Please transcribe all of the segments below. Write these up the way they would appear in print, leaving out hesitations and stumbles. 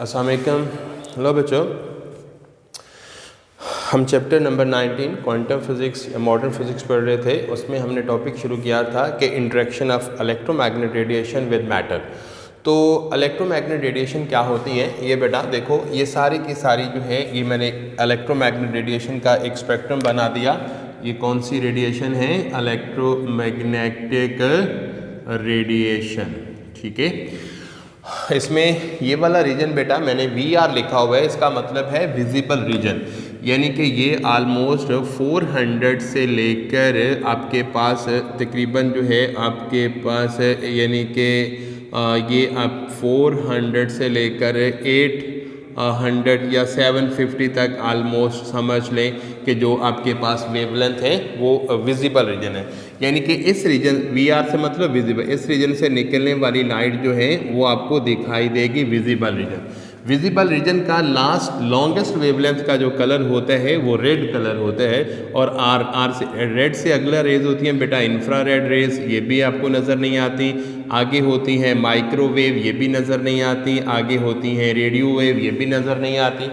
अस्सलाम वालेकुम। हेलो बच्चों, हम चैप्टर नंबर 19 क्वांटम फिज़िक्स या मॉडर्न फिज़िक्स पढ़ रहे थे। उसमें हमने टॉपिक शुरू किया था कि interaction of electromagnetic radiation with matter. तो इलेक्ट्रोमैग्नेटिक रेडिएशन क्या होती है, ये बेटा देखो, ये सारी की सारी जो है, ये मैंने इलेक्ट्रोमैग्नेटिक रेडिएशन का एक स्पेक्ट्रम बना दिया। ये कौन सी रेडिएशन है? Electromagnetic radiation. ठीक है, इसमें ये वाला रीजन बेटा मैंने VR लिखा हुआ है, इसका मतलब है विजिबल रीजन, यानी कि ये आलमोस्ट 400 से लेकर आपके पास तकरीबन जो है आपके पास यानी कि ये आप 400 से लेकर 800 या 750 तक आलमोस्ट समझ लें कि जो आपके पास वेवलेंथ है वो विजिबल रीजन है। यानी कि इस रीजन VR से मतलब विजिबल, इस रीजन से निकलने वाली लाइट जो है वो आपको दिखाई देगी विजिबल रीजन। विजिबल रीजन का लास्ट लॉन्गेस्ट वेवलेंथ का जो कलर होता है वो रेड कलर होता है। और आर से रेड से अगला रेज होती हैं बेटा इंफ्रारेड रेज, ये भी आपको नज़र नहीं आती। आगे होती हैं माइक्रोवेव, ये भी नज़र नहीं आती। आगे होती हैं रेडियो वेव, ये भी नज़र नहीं आती।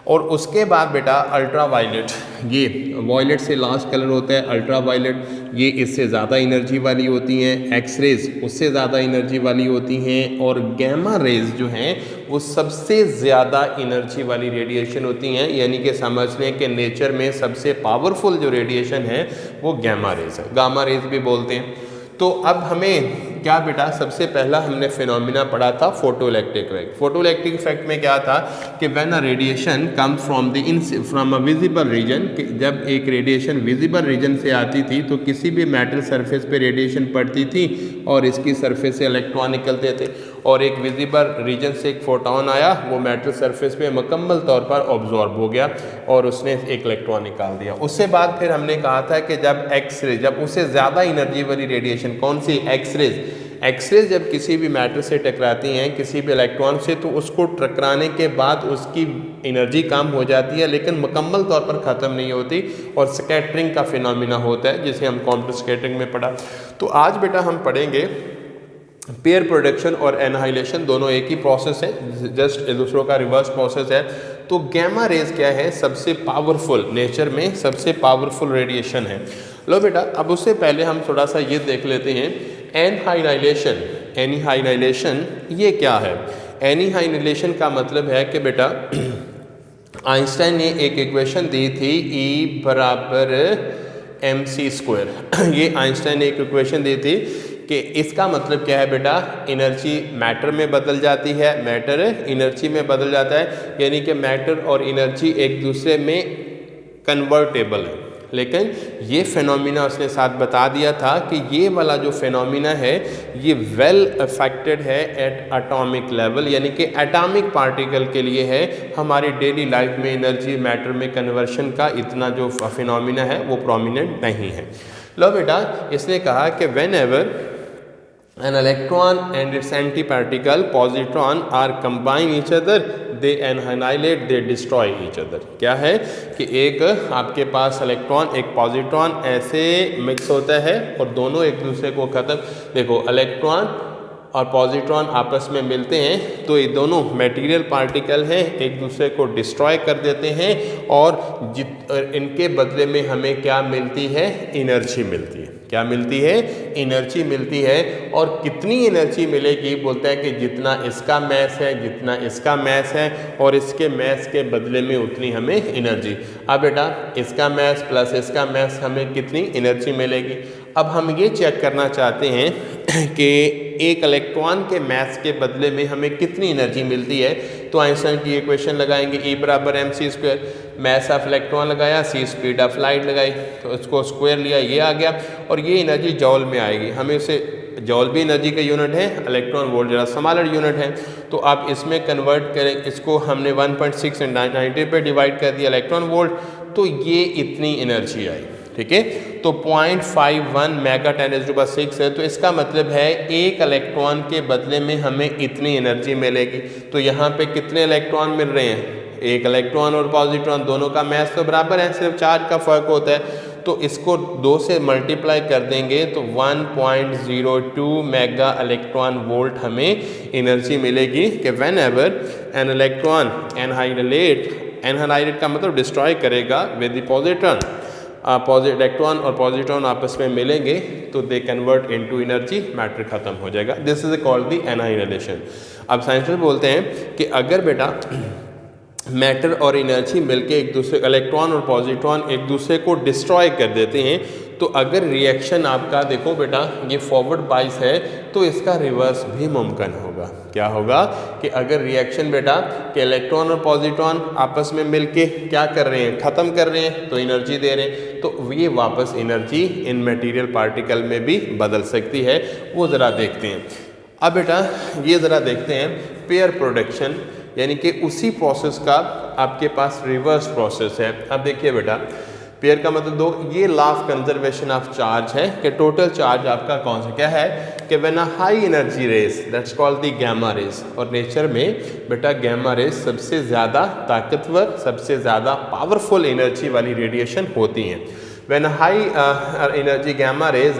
और उसके बाद बेटा अल्ट्रा वायलेट, ये वायलेट से लास्ट कलर होता है अल्ट्रा वायलेट, ये इससे ज़्यादा एनर्जी वाली होती हैं। एक्स रेज उससे ज़्यादा एनर्जी वाली होती हैं। और गैमा रेज जो हैं वो सबसे ज़्यादा एनर्जी वाली रेडिएशन होती हैं। यानी कि समझ लें कि नेचर में सबसे पावरफुल जो रेडिएशन है वो गैमा रेज है, गामा रेज भी बोलते हैं। तो अब हमें क्या बेटा, सबसे पहला हमने फिनोमिना पढ़ा था फोटोइलेक्ट्रिक इफेक्ट। फोटोइलेक्ट्रिक इफेक्ट में क्या था कि when a radiation come from a visible region, जब एक रेडिएशन विजिबल रीजन से आती थी तो किसी भी मेटल सरफेस पे रेडिएशन पड़ती थी और इसकी सरफेस से इलेक्ट्रॉन निकलते थे। और एक विजिबल रीजन से एक फोटोन आया, वो मेटल सरफेस पे मुकम्मल तौर पर ऑब्जॉर्ब हो गया और उसने एक इलेक्ट्रॉन निकाल दिया। उससे बाद फिर हमने कहा था कि जब एक्सरे, जब उससे ज़्यादा एनर्जी वाली रेडिएशन, कौन सी? एक्सरेज। एक्सरेज जब किसी भी मैटर से टकराती हैं, किसी भी इलेक्ट्रॉन से, तो उसको टकराने के बाद उसकी एनर्जी कम हो जाती है लेकिन मुकम्मल तौर पर ख़त्म नहीं होती और स्कैटरिंग का फिनोमिना होता है जिसे हम क्वांटम स्कैटरिंग में पढ़ा। तो आज बेटा हम पढ़ेंगे पेयर प्रोडक्शन और एनहाइलेशन, दोनों एक ही प्रोसेस है, जस्ट एक दूसरों का रिवर्स प्रोसेस है। तो गैमा रेज क्या है? सबसे पावरफुल, नेचर में सबसे पावरफुल रेडिएशन है। लो बेटा, अब उससे पहले हम थोड़ा सा ये देख लेते हैं एनहाइलाइजेशन। एनहाइलाइजेशन ये क्या है? एनहाइलाइजेशन का मतलब है कि बेटा आइंस्टाइन ने एक इक्वेशन दी थी E बराबर mc²। ये आइंस्टाइन ने एक इक्वेशन दी थी कि इसका मतलब क्या है बेटा, एनर्जी मैटर में बदल जाती है, मैटर एनर्जी में बदल जाता है। यानी कि मैटर और एनर्जी एक दूसरे में कन्वर्टेबल है। लेकिन ये फिनोमिना उसने साथ बता दिया था कि ये वाला जो फिनोमिना है ये वेल अफेक्टेड है एट एटॉमिक लेवल, यानी कि एटॉमिक पार्टिकल के लिए है। हमारी डेली लाइफ में एनर्जी मैटर में कन्वर्शन का इतना जो फिनोमिना है वो प्रोमिनेंट नहीं है। लो बेटा, इसने कहा कि when ever an electron and its antiparticle positron are combine each other, they annihilate, they destroy each other। क्या है कि एक आपके पास इलेक्ट्रॉन एक पॉजिट्रॉन ऐसे मिक्स होता है और दोनों एक दूसरे को ख़त्म, देखो इलेक्ट्रॉन और पॉजिट्रॉन आपस में मिलते हैं तो ये दोनों मटेरियल पार्टिकल हैं, एक दूसरे को डिस्ट्रॉय कर देते हैं और इनके बदले में हमें क्या मिलती है? एनर्जी मिलती है। क्या मिलती है? एनर्जी मिलती है। और कितनी एनर्जी मिलेगी? बोलता है कि जितना इसका मैस है, जितना इसका मैस है और इसके मैस के बदले में उतनी हमें एनर्जी। अब बेटा इसका मैस प्लस इसका मैस, हमें कितनी एनर्जी मिलेगी? अब हम ये चेक करना चाहते हैं कि एक इलेक्ट्रॉन के मैस के बदले में हमें कितनी एनर्जी मिलती है। तो आइंस्टाइन की इक्वेशन लगाएंगे, E बराबर mc², मैस ऑफ इलेक्ट्रॉन लगाया, c स्पीड ऑफ लाइट लगाई, तो इसको स्क्वायर लिया, ये आ गया और ये एनर्जी जॉल में आएगी। हमें इसे जॉल भी एनर्जी का यूनिट है, इलेक्ट्रॉन वोल्ट जरा स्मॉलर यूनिट है, तो आप इसमें कन्वर्ट करें, इसको हमने 1.6 90 पे डिवाइड कर दिया इलेक्ट्रॉन वोल्ट, तो ये इतनी एनर्जी आई। ठीक है, तो 0.51 मेगा 10⁻⁶ है। तो इसका मतलब है एक इलेक्ट्रॉन के बदले में हमें इतनी एनर्जी मिलेगी। तो यहाँ पे कितने इलेक्ट्रॉन मिल रहे हैं? एक इलेक्ट्रॉन और पॉजिट्रॉन दोनों का मैस तो बराबर है, सिर्फ चार्ज का फ़र्क होता है। तो इसको 2 से मल्टीप्लाई कर देंगे तो 1.02 मेगा इलेक्ट्रॉन वोल्ट हमें एनर्जी मिलेगी कि when ever an electron annihilate का मतलब डिस्ट्रॉय करेगा विद द पॉजिट्रॉन, इलेक्ट्रॉन और पॉजिट्रॉन आपस में मिलेंगे तो they convert into energy, matter खत्म हो जाएगा। This is called the annihilation. अब साइंटिस्ट बोलते हैं कि अगर बेटा मैटर और एनर्जी मिलके एक दूसरे, इलेक्ट्रॉन और पॉजिट्रॉन एक दूसरे को डिस्ट्रॉय कर देते हैं, तो अगर रिएक्शन आपका देखो बेटा ये फॉरवर्ड बाइस है तो इसका रिवर्स भी मुमकिन होगा। क्या होगा कि अगर रिएक्शन बेटा कि इलेक्ट्रॉन और पॉजिट्रॉन आपस में मिलके क्या कर रहे हैं, ख़त्म कर रहे हैं तो एनर्जी दे रहे हैं, तो ये वापस एनर्जी इन मटेरियल पार्टिकल में भी बदल सकती है। वो ज़रा देखते हैं। अब बेटा ये ज़रा देखते हैं पेयर प्रोडक्शन, यानी कि उसी प्रोसेस का आपके पास रिवर्स प्रोसेस है। अब देखिए बेटा पेयर का मतलब दो, ये law of conservation of charge है कि टोटल चार्ज आपका कौन सा क्या है कि when a high energy rays that's called the gamma rays, और नेचर में बेटा गैमा रेज सबसे ज़्यादा ताकतवर, सबसे ज़्यादा पावरफुल एनर्जी वाली रेडिएशन होती हैं। When a high energy gamma rays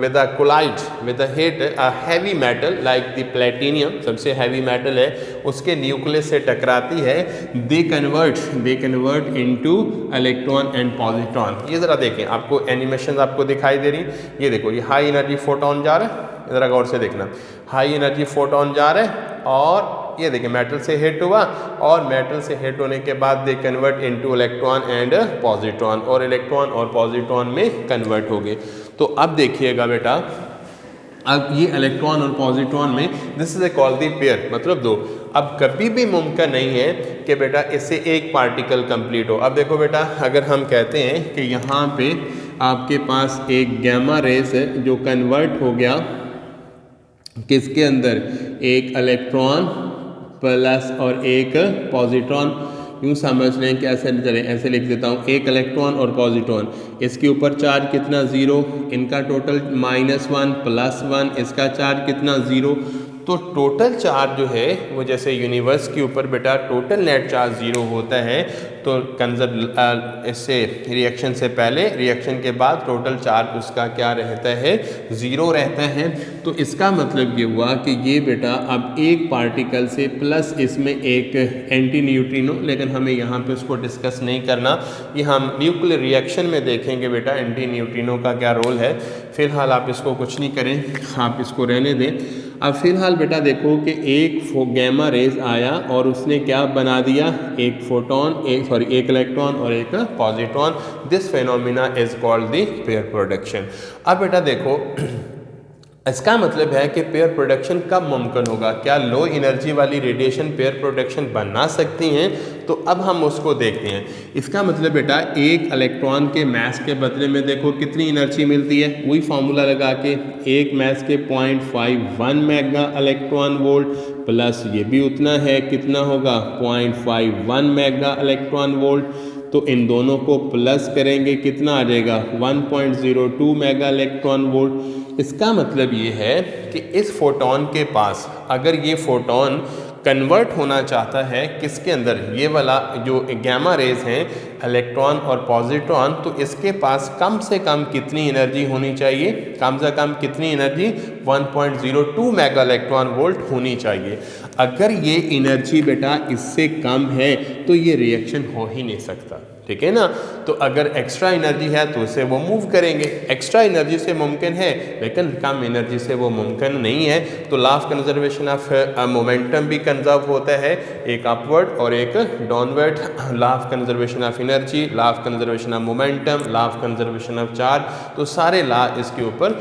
with a collide with a hit a heavy metal like the platinum, सबसे heavy metal है, उसके न्यूक्लियस से टकराती है, they convert into electron and positron। ये ज़रा देखें, आपको एनिमेशन आपको दिखाई दे रही, ये देखो ये हाई एनर्जी फोटोन जा रहा है, ज़रा गौर से देखना, हाई एनर्जी फोटोन जा रहा है और ये देखिए मेटल से हिट हुआ और मेटल से हिट होने के बाद they convert into electron and positron, और इलेक्ट्रॉन और पॉजिट्रॉन में कन्वर्ट हो गए। तो अब देखिएगा बेटा, अब ये इलेक्ट्रॉन और पॉजिट्रॉन में this is a called the pair, मतलब दो। अब कभी भी मुमकिन नहीं है कि बेटा इससे एक पार्टिकल कंप्लीट हो। अब देखो बेटा अगर हम कहते हैं कि यहाँ पे आपके पास एक गैमा रेस है जो कन्वर्ट हो गया किसके अंदर, एक इलेक्ट्रॉन प्लस और एक पॉजिट्रॉन, यूँ समझ लें कि ऐसे चले, ऐसे लिख देता हूँ, एक इलेक्ट्रॉन और पॉजिट्रॉन, इसके ऊपर चार्ज कितना 0, इनका टोटल -1 +1, इसका चार्ज कितना 0, तो टोटल चार्ज जो है वो जैसे यूनिवर्स के ऊपर बेटा टोटल नेट चार्ज 0 होता है, तो इससे रिएक्शन से पहले, रिएक्शन के बाद टोटल चार्ज उसका क्या रहता है, 0 रहता है। तो इसका मतलब ये हुआ कि ये बेटा अब एक पार्टिकल से प्लस इसमें एक एंटी न्यूट्रिनो, लेकिन हमें यहाँ पे उसको डिस्कस नहीं करना, ये हम न्यूक्लियर रिएक्शन में देखेंगे बेटा एंटी न्यूट्रिनो का क्या रोल है। फ़िलहाल आप इसको कुछ नहीं करें, आप इसको रहने दें। अब फ़िलहाल बेटा देखो कि एक गैमा रेज आया और उसने क्या बना दिया, एक फोटोन, एक इलेक्ट्रॉन और एक positron. This phenomena is called the pair production. अब बेटा देखो इसका मतलब है कि पेयर प्रोडक्शन कब मुमकिन होगा, क्या लो एनर्जी वाली रेडिएशन पेयर प्रोडक्शन बना सकती हैं, तो अब हम उसको देखते हैं। इसका मतलब बेटा एक इलेक्ट्रॉन के मास के बदले में देखो कितनी एनर्जी मिलती है, वही फार्मूला लगा के, एक मास के 0.51 मेगा इलेक्ट्रॉन वोल्ट प्लस ये भी उतना है, कितना होगा 0.51 मेगा इलेक्ट्रॉन वोल्ट, तो इन दोनों को प्लस करेंगे कितना आ जाएगा 1.02 मेगा इलेक्ट्रॉन वोल्ट। इसका मतलब ये है कि इस फोटोन के पास अगर ये फोटोन कन्वर्ट होना चाहता है किसके अंदर, ये वाला जो गैमा रेज हैं इलेक्ट्रॉन और पॉजिट्रॉन, तो इसके पास कम से कम कितनी एनर्जी होनी चाहिए, कम से कम कितनी एनर्जी 1.02 मेगा इलेक्ट्रॉन वोल्ट होनी चाहिए। अगर ये एनर्जी बेटा इससे कम है तो ये रिएक्शन हो ही नहीं सकता, ठीक है ना। तो अगर एक्स्ट्रा एनर्जी है तो उसे वो मूव करेंगे, एक्स्ट्रा एनर्जी से मुमकिन है लेकिन कम एनर्जी से वो मुमकिन नहीं है। तो law of conservation of momentum भी कंजर्व होता है, एक अपवर्ड और एक downward. Law of conservation of energy, law of conservation of momentum, law of conservation of charge, तो सारे लॉ इसके ऊपर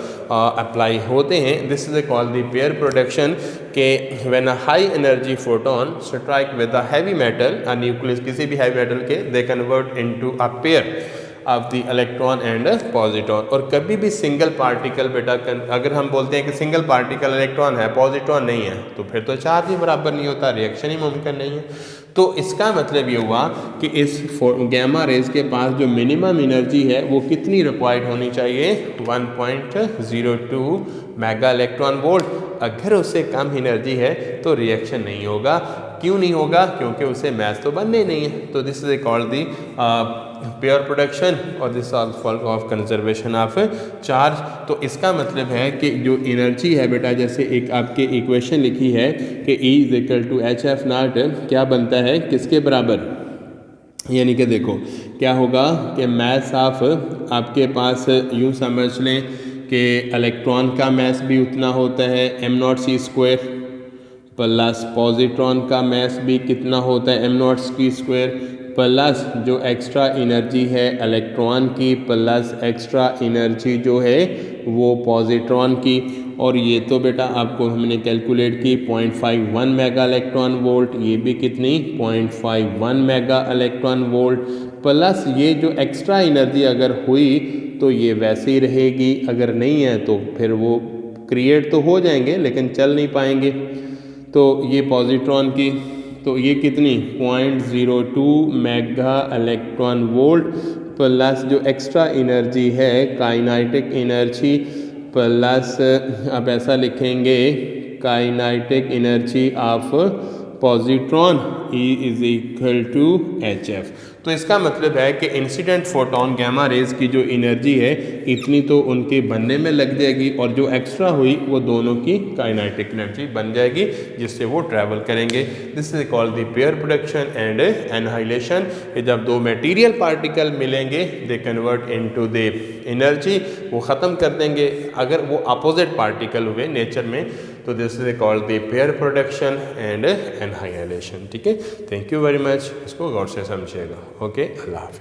अप्लाई होते हैं। This is called the pair production के when a high energy photon strike with a heavy metal, nucleus किसी भी heavy metal के, they convert into a pair of the electron and positron। और कभी भी सिंगल पार्टिकल बेटा, अगर हम बोलते हैं कि सिंगल पार्टिकल इलेक्ट्रॉन है पॉजिट्रॉन नहीं है, तो फिर तो चार्ज ही बराबर नहीं होता, रिएक्शन ही मुमकिन नहीं है। तो इसका मतलब ये हुआ कि इस गैमा रेज के पास जो मिनिमम एनर्जी है वो कितनी रिक्वायर्ड होनी चाहिए, 1.02 मेगा इलेक्ट्रॉन वोल्ट। अगर उससे कम एनर्जी है तो रिएक्शन नहीं होगा। क्यों नहीं होगा? क्योंकि उसे मैच तो बनने ही नहीं है। तो this is called the pair production और this also of conservation of charge. तो इसका मतलब है कि जो एनर्जी है बेटा, जैसे एक आपके इक्वेशन लिखी है कि E is equal to h f naught क्या बनता है किसके बराबर, यानी कि देखो क्या होगा कि मैथ ऑफ आपके पास यूँ समझ लें कि इलेक्ट्रॉन का मैस भी उतना होता है m0c² प्लस पॉजिट्रॉन का मैस भी कितना होता है m0c² प्लस जो एक्स्ट्रा एनर्जी है इलेक्ट्रॉन की प्लस एक्स्ट्रा एनर्जी जो है वो पॉजिट्रॉन की। और ये तो बेटा आपको हमने कैलकुलेट की 0.51 मेगा इलेक्ट्रॉन वोल्ट, ये भी कितनी 0.51 मेगा इलेक्ट्रॉन वोल्ट प्लस ये जो एक्स्ट्रा एनर्जी अगर हुई तो ये वैसे ही रहेगी, अगर नहीं है तो फिर वो क्रिएट तो हो जाएंगे लेकिन चल नहीं पाएंगे। तो ये पॉजिट्रॉन की तो ये कितनी 0.02 मेगा इलेक्ट्रॉन वोल्ट प्लस जो एक्स्ट्रा एनर्जी है काइनेटिक एनर्जी प्लस अब ऐसा लिखेंगे kinetic energy of positron E is equal to h f. तो इसका मतलब है कि इंसिडेंट फोटोन गैमा रेज की जो एनर्जी है इतनी तो उनके बनने में लग जाएगी और जो एक्स्ट्रा हुई वो दोनों की काइनेटिक एनर्जी बन जाएगी जिससे वो ट्रैवल करेंगे। This is called the pair production and annihilation. जब दो मटेरियल पार्टिकल मिलेंगे they convert into the energy, वो ख़त्म कर देंगे अगर वो अपोजिट पार्टिकल हुए नेचर में। तो this is called the pair production and annihilation. ठीक है, थैंक यू वेरी मच, इसको गौर से समझिएगा। ओके, अल्लाह हाफिज़।